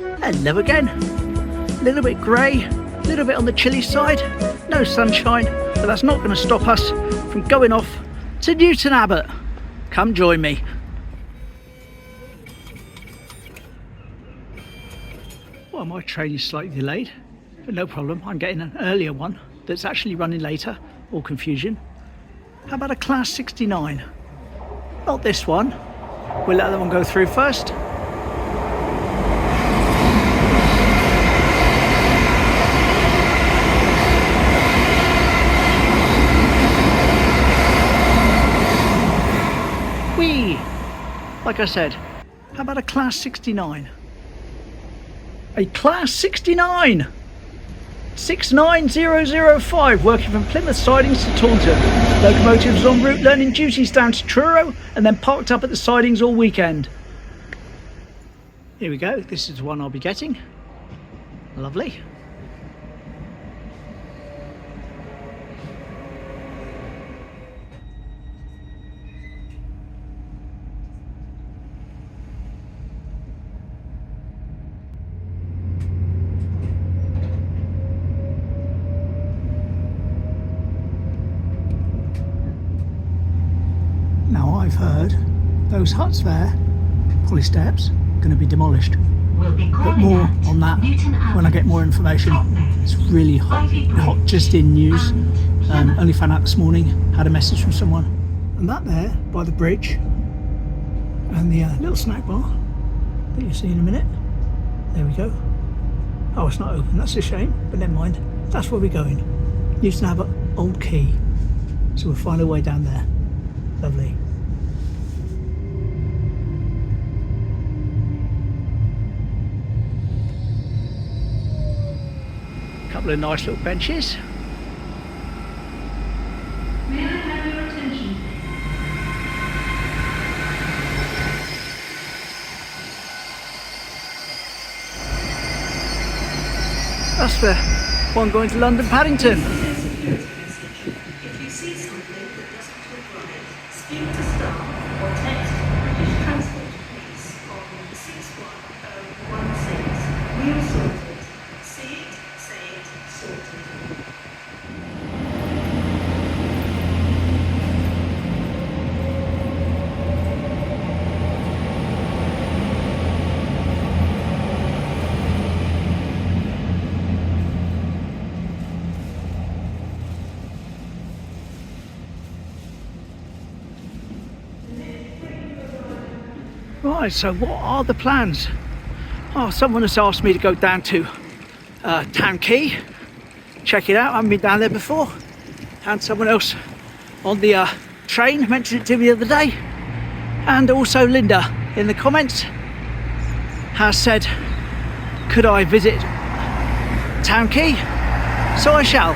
Hello again. A little bit grey, a little bit on the chilly side, no sunshine, but that's not going to stop us from going off to Newton Abbot. Come join me. Well, my train is slightly delayed, but no problem. I'm getting an earlier one that's actually running later. All confusion. How about a class 69? Not this one. We'll let that one go through first. Whee! Like I said, how about a class 69? A class 69! 69005, working from Plymouth sidings to Taunton. Locomotives en route learning duties down to Truro and then parked up at the sidings all weekend. Here we go, this is the one I'll be getting. Lovely. Now I've heard those huts there, poly steps, going to be demolished. But more on that when I get more information. It's really hot just in news. Only found out this morning, had a message from someone. And that there, by the bridge, and the little snack bar that you'll see in a minute. There we go. Oh, it's not open, that's a shame, but never mind. That's where we're going. Newton Abbot, Old Quay. So we'll find our way down there. Lovely. Couple of nice little benches. May I have your attention? That's the one going to London Paddington. If you see something that doesn't look right, speak to staff or text British Transport Police on 61016. We'll sort it. See it, say it, sort it. Right, so what are the plans? Oh, someone has asked me to go down to Town Quay, check it out. I haven't been down there before. And someone else on the train mentioned it to me the other day. And also Linda in the comments has said, could I visit Town Quay? So I shall.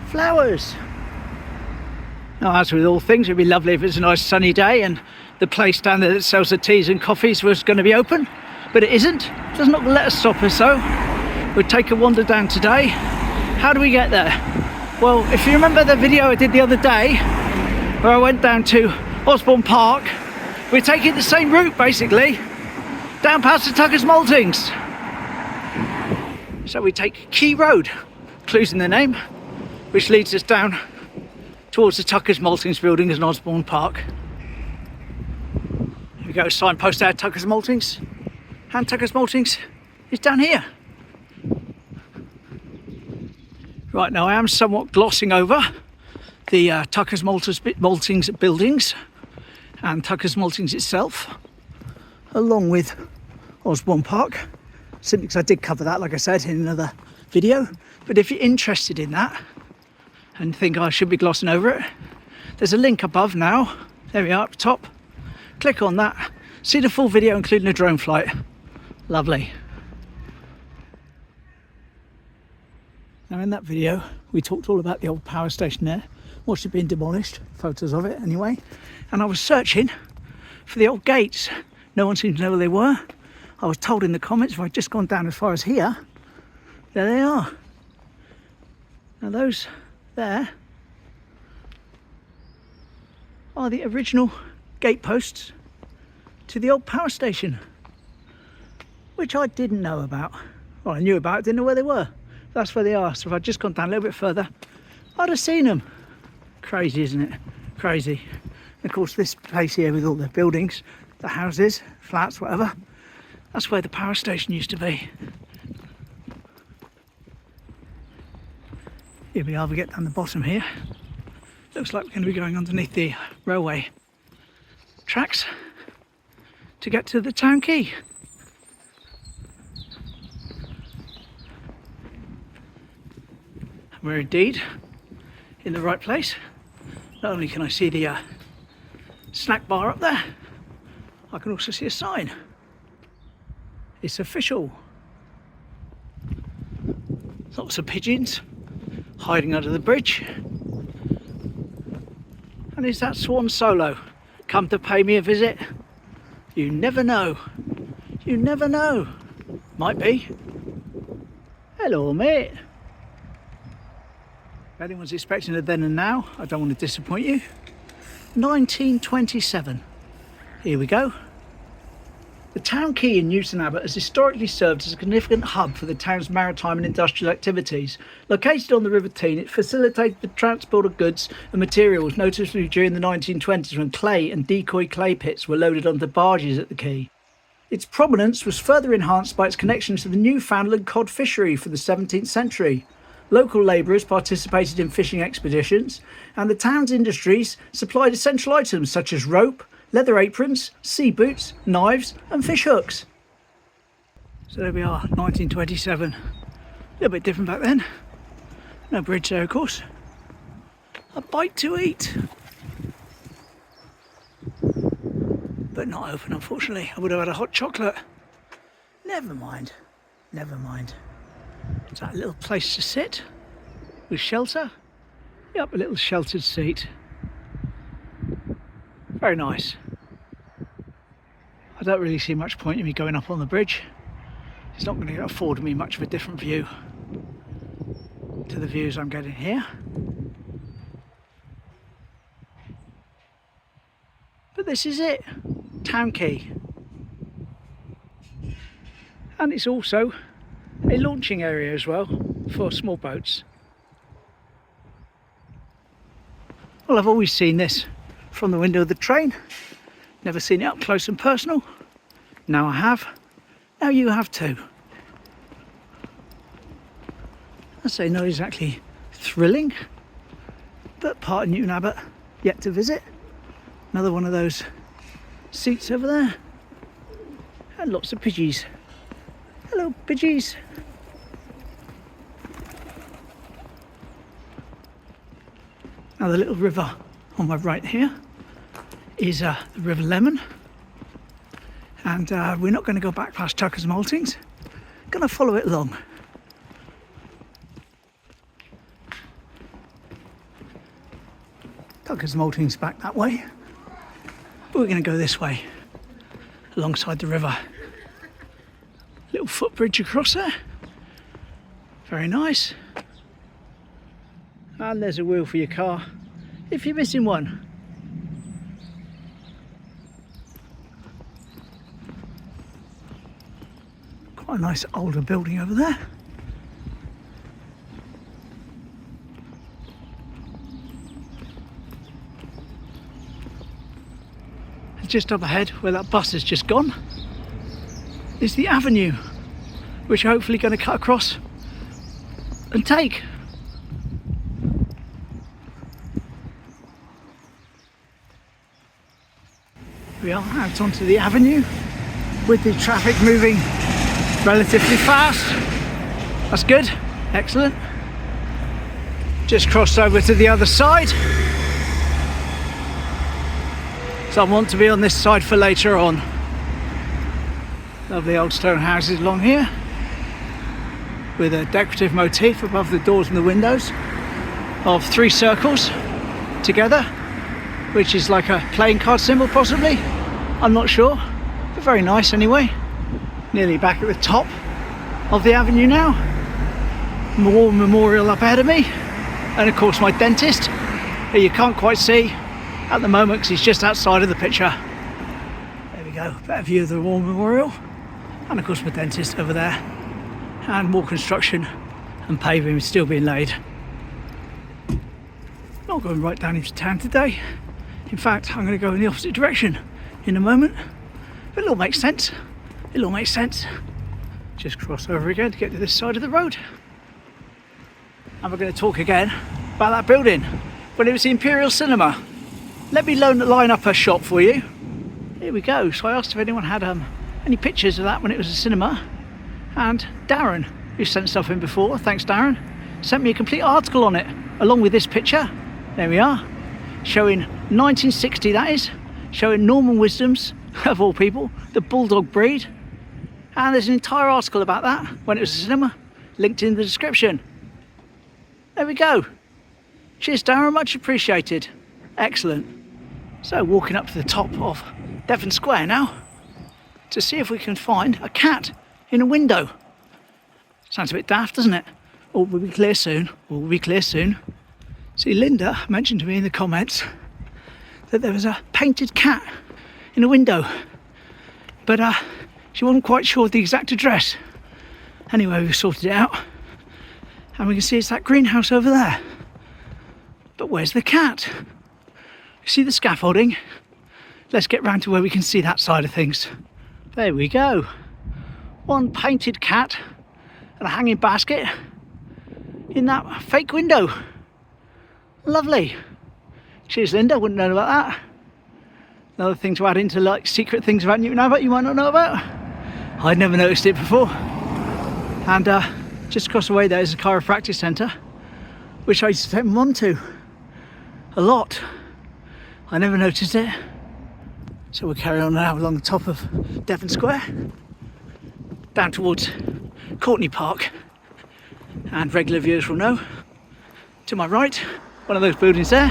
Flowers. Now, as with all things, it'd be lovely if it's a nice sunny day and the place down there that sells the teas and coffees was going to be open, but it isn't. It does not let us stop us though. We'll take a wander down today. How do we get there? Well, if you remember the video I did the other day where I went down to Osborne Park, we're taking the same route basically, down past the Tuckers Maltings. So we take Quay Road, clues in the name, which leads us down towards the Tuckers Maltings building in Osborne Park. Here we go, signpost out Tuckers Maltings. And Tuckers Maltings is down here. Right, now I am somewhat glossing over the Tuckers Maltings buildings and Tuckers Maltings itself, along with Osborne Park, simply because I did cover that, like I said, in another video. But if you're interested in that and think I should be glossing over it, there's a link above now. There we are up top. Click on that, see the full video including a drone flight. Lovely. Now in that video we talked all about the old power station there, watched it being demolished, photos of it anyway, and I was searching for the old gates. No one seemed to know where they were. I was told in the comments if I'd just gone down as far as here, there they are. Now those there are the original gate posts to the old power station. which I didn't know about. Well, I knew about, didn't know where they were. That's where they are. So if I'd just gone down a little bit further, I'd have seen them. Crazy, isn't it? Crazy. And of course, this place here with all the buildings, the houses, flats, whatever, that's where the power station used to be. Here we are, we get down the bottom here. Looks like we're going to be going underneath the railway tracks to get to the Town Quay. We're indeed in the right place. Not only can I see the snack bar up there, I can also see a sign. It's official. Lots of pigeons hiding under the bridge. And is that Swan Solo come to pay me a visit? You never know. You never know. Might be. Hello, mate. If anyone's expecting a then and now, I don't want to disappoint you. 1927. Here we go. The Town Quay in Newton Abbot has historically served as a significant hub for the town's maritime and industrial activities. Located on the River Teign, it facilitated the transport of goods and materials, noticeably during the 1920s when clay and decoy clay pits were loaded onto barges at the quay. Its prominence was further enhanced by its connection to the Newfoundland cod fishery from the 17th century. Local labourers participated in fishing expeditions, and the town's industries supplied essential items such as rope, leather aprons, sea boots, knives and fish hooks. So there we are, 1927. A little bit different back then. No bridge there, of course. A bite to eat. But not open, unfortunately. I would have had a hot chocolate. Never mind. Never mind. Is that a little place to sit? With shelter? Yep, a little sheltered seat. Very nice. I don't really see much point in me going up on the bridge. It's not going to afford me much of a different view to the views I'm getting here. But this is it, Town Quay. And it's also a launching area as well for small boats. Well, I've always seen this from the window of the train. Never seen it up close and personal. Now I have. Now you have too. I say not exactly thrilling, but part of Newton Abbot yet to visit. Another one of those seats over there. And lots of pidgeys. Hello, pidgeys. Now the little river on my right here is the River Lemon, and we're not going to go back past Tucker's Maltings. Going to follow it along. Tucker's Maltings back that way, but we're going to go this way alongside the river. Little footbridge across there, very nice. And there's a wheel for your car if you're missing one. Quite a nice older building over there. And just up ahead, where that bus has just gone, is the avenue, which we're hopefully going to cut across and take. We are out onto the avenue with the traffic moving relatively fast. That's good, excellent. Just crossed over to the other side. So I want to be on this side for later on. Lovely old stone houses along here with a decorative motif above the doors and the windows of 3 circles together, which is like a playing card symbol possibly. I'm not sure, but very nice anyway. Nearly back at the top of the avenue now. War Memorial up ahead of me, and of course my dentist, who you can't quite see at the moment because he's just outside of the picture. There we go, better view of the War Memorial. And of course my dentist over there. And more construction and paving is still being laid. Not going right down into town today. In fact, I'm going to go in the opposite direction in a moment. But it'll make sense. It'll make sense. Just cross over again to get to this side of the road. And we're going to talk again about that building when it was the Imperial Cinema. Let me line up a shot for you. Here we go. So I asked if anyone had any pictures of that when it was a cinema, and Darren, who sent stuff in before, thanks Darren, sent me a complete article on it along with this picture. There we are, showing 1960, that is, showing Norman Wisdom's, of all people, the bulldog breed. And there's an entire article about that when it was a cinema, linked in the description. There we go. Cheers Darren, much appreciated. Excellent. So walking up to the top of Devon Square now to see if we can find a cat in a window. Sounds a bit daft, doesn't it? All will be clear soon. All will be clear soon. See, Linda mentioned to me in the comments that there was a painted cat in a window, but she wasn't quite sure of the exact address. Anyway, we've sorted it out, and we can see it's that greenhouse over there. But where's the cat? You see the scaffolding? Let's get round to where we can see that side of things. There we go. One painted cat and a hanging basket in that fake window. Lovely. Cheers Linda, wouldn't know about that. Another thing to add into like secret things about Newton Abbot you might not know about. I'd never noticed it before. And just across the way there is a chiropractic centre, which I used to take my mum to a lot. I never noticed it. So we'll carry on now along the top of Devon Square, down towards Courtenay Park. And regular viewers will know, to my right, one of those buildings there,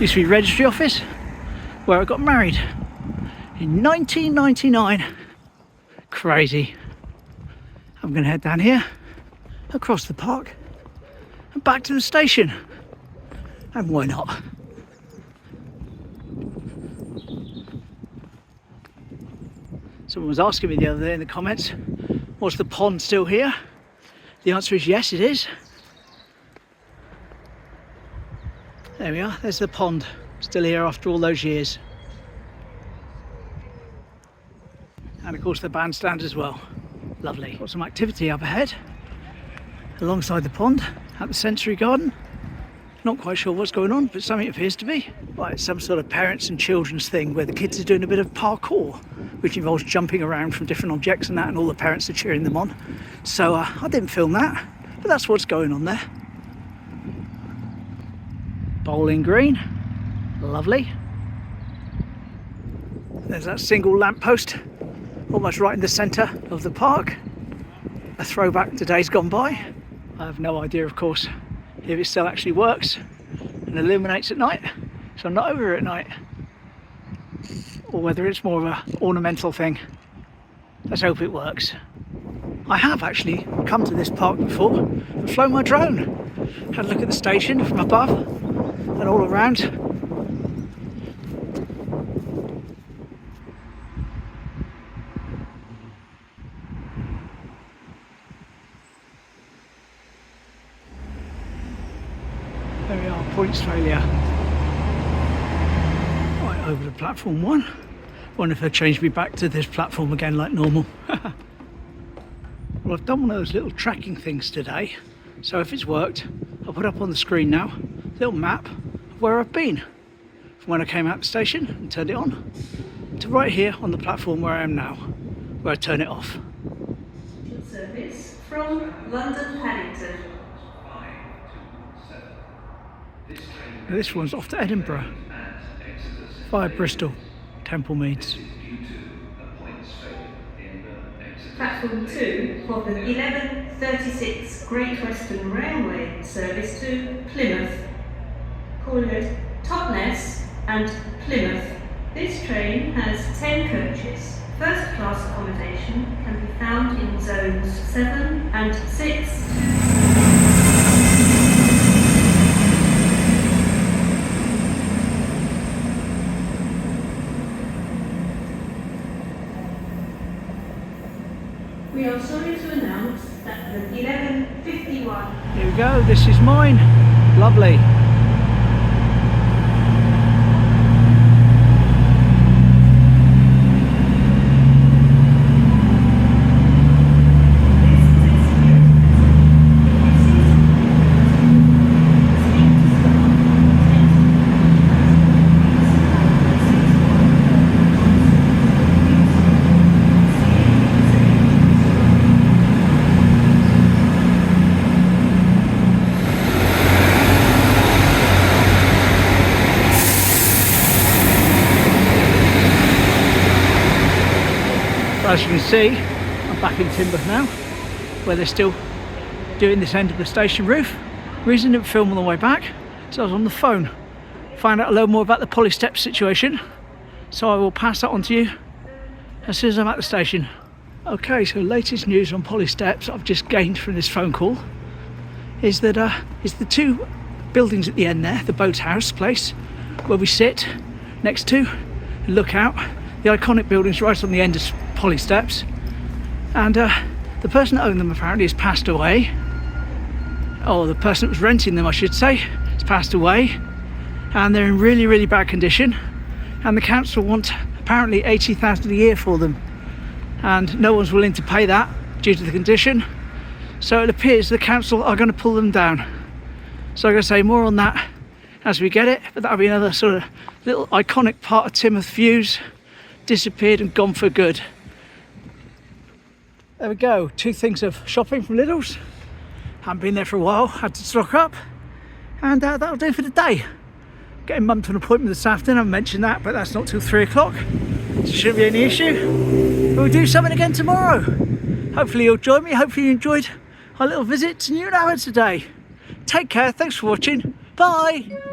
used to be registry office, where I got married in 1999. Crazy. I'm going to head down here, across the park, and back to the station. And why not? Someone was asking me the other day in the comments, was the pond still here? The answer is yes, it is. There we are, there's the pond, still here after all those years. And of course the bandstand as well. Lovely. Got some activity up ahead, alongside the pond, at the Sensory Garden. Not quite sure what's going on, but something appears to be. Well, it's some sort of parents and children's thing where the kids are doing a bit of parkour, which involves jumping around from different objects and that, and all the parents are cheering them on. So I didn't film that, but that's what's going on there. Bowling green, lovely. There's that single lamppost, almost right in the centre of the park. A throwback to days gone by. I have no idea, of course, if it still actually works and illuminates at night, so I'm not over here at night, or whether it's more of an ornamental thing. Let's hope it works. I have actually come to this park before and flown my drone. Had a look at the station from above and all around. There we are, points failure. Right over to platform 1. Wonder if they'll change me back to this platform again like normal. Well, I've done one of those little tracking things today, so if it's worked, I'll put up on the screen now a little map of where I've been from when I came out the station and turned it on to right here on the platform where I am now, where I turn it off. Service from London Paddington. Now this one's off to Edinburgh via Bristol, Temple Meads. Platform 2 for the 11:36 Great Western Railway service to Plymouth. Calling at Totnes and Plymouth. This train has 10 coaches. First class accommodation can be found in zones 7 and 6. We are sorry to announce that the 11:51. Here we go, this is mine. Lovely. As you can see, I'm back in Timber now, where they're still doing this end of the station roof. Reason I didn't film on the way back, so I was on the phone. Find out a little more about the poly step situation, so I will pass that on to you as soon as I'm at the station. Okay, so latest news on poly steps I've just gained from this phone call is that it's the two buildings at the end there, the boathouse place, where we sit next to, look out. The iconic building's right on the end of poly steps, and the person that owned them apparently has passed away, or the person that was renting them I should say has passed away, and they're in really, really bad condition, and the council want apparently 80,000 a year for them, and no one's willing to pay that due to the condition, so it appears the council are going to pull them down. So I'm going to say more on that as we get it, but that'll be another sort of little iconic part of Timoth Views disappeared and gone for good. There we go, 2 things of shopping from Lidl's. Haven't been there for a while, had to stock up, and that'll do for the day. Getting mum to an appointment this afternoon, I mentioned that, but that's not till 3 o'clock, so shouldn't be any issue. We'll do something again tomorrow. Hopefully you'll join me, hopefully you enjoyed our little visit to Newton Abbot today. Take care, thanks for watching, bye!